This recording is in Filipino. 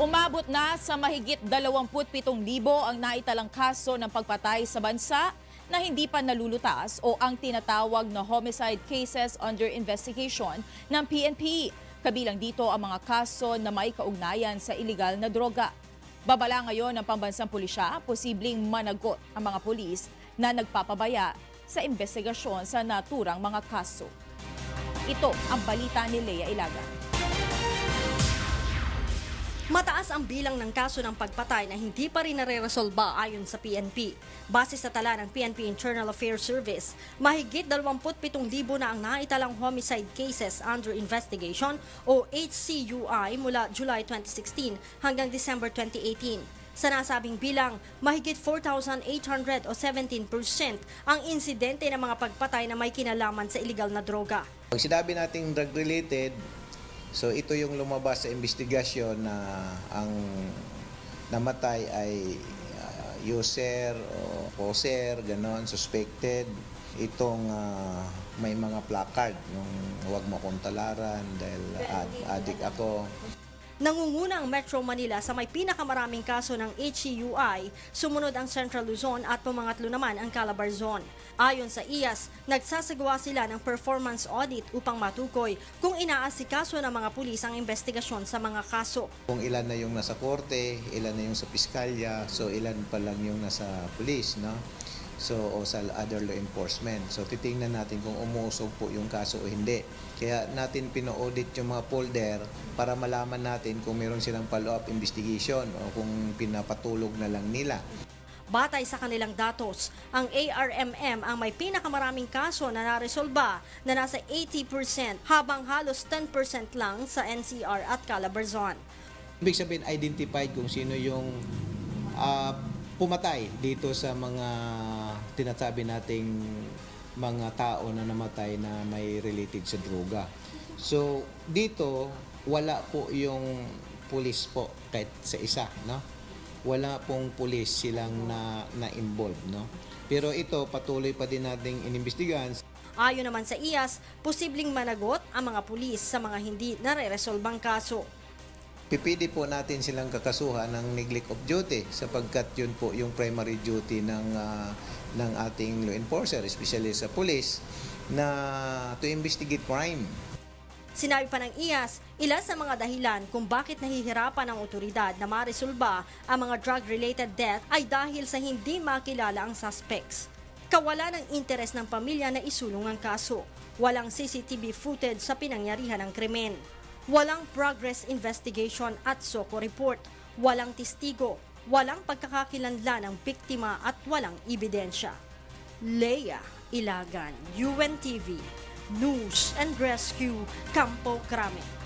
Umabot na sa mahigit 27,000 ang naitalang kaso ng pagpatay sa bansa na hindi pa nalulutas o ang tinatawag na homicide cases under investigation ng PNP. Kabilang dito ang mga kaso na may kaugnayan sa iligal na droga. Babala ngayon ng pambansang pulisya, posibleng managot ang mga pulis na nagpapabaya sa investigasyon sa naturang mga kaso. Ito ang balita ni Lea Ilagan. Mataas ang bilang ng kaso ng pagpatay na hindi pa rin nare-resolba ayon sa PNP. Base sa tala ng PNP Internal Affairs Service, mahigit 27,000 na ang naitalang homicide cases under investigation o HCUI mula July 2016 hanggang December 2018. Sa nasabing bilang, mahigit 4,800 o 17% ang insidente ng mga pagpatay na may kinalaman sa illegal na droga. Pag sinabi nating drug-related, so ito yung lumabas sa investigasyon na ang namatay ay user o poser, ganon, suspected. Itong may mga placard, yung huwag mo akong talaran dahil addict ako. Nangunguna ang Metro Manila sa may pinakamaraming kaso ng HCUI, sumunod ang Central Luzon at pumangatlo naman ang Calabar Zone. Ayon sa IAS, nagsasagawa sila ng performance audit upang matukoy kung inaasikaso ng mga pulis ang investigasyon sa mga kaso. Kung ilan na yung nasa korte, ilan na yung sa piskalya, so ilan pa lang yung nasa pulis, no? So, o sa other law enforcement. So, titingnan natin kung umuusog po yung kaso o hindi. Kaya natin pino-audit yung mga folder para malaman natin kung meron silang follow-up investigation o kung pinapatulog na lang nila. Batay sa kanilang datos, ang ARMM ang may pinakamaraming kaso na naresolba na nasa 80% habang halos 10% lang sa NCR at Calabar Zone. Ibig sabihin, identified kung sino yung pumatay dito sa mga tinasabi nating mga tao na namatay na may related sa droga. So, dito, wala po yung pulis po kahit sa isa, no? Wala pong pulis silang na-involve, no? Pero ito, patuloy pa din nating inimbestigahan. Ayon naman sa IAS, posibleng managot ang mga pulis sa mga hindi nare-resolbang kaso. Pipili po natin silang kakasuhan ng neglect of duty sapagkat yun po yung primary duty ng ating law enforcer, especially sa police, na to investigate crime. Sinabi pa ng IAS, ilan sa mga dahilan kung bakit nahihirapan ang otoridad na maresolba ang mga drug-related death ay dahil sa hindi makilala ang suspects. Kawalan ng interes ng pamilya na isulong ang kaso. Walang CCTV footage sa pinangyarihan ng krimen. Walang progress investigation at SOCO report. Walang testigo. Walang pagkakakilanlan ng biktima at walang ebidensya. Lea Ilagan, UNTV, News and Rescue, Campo Crame.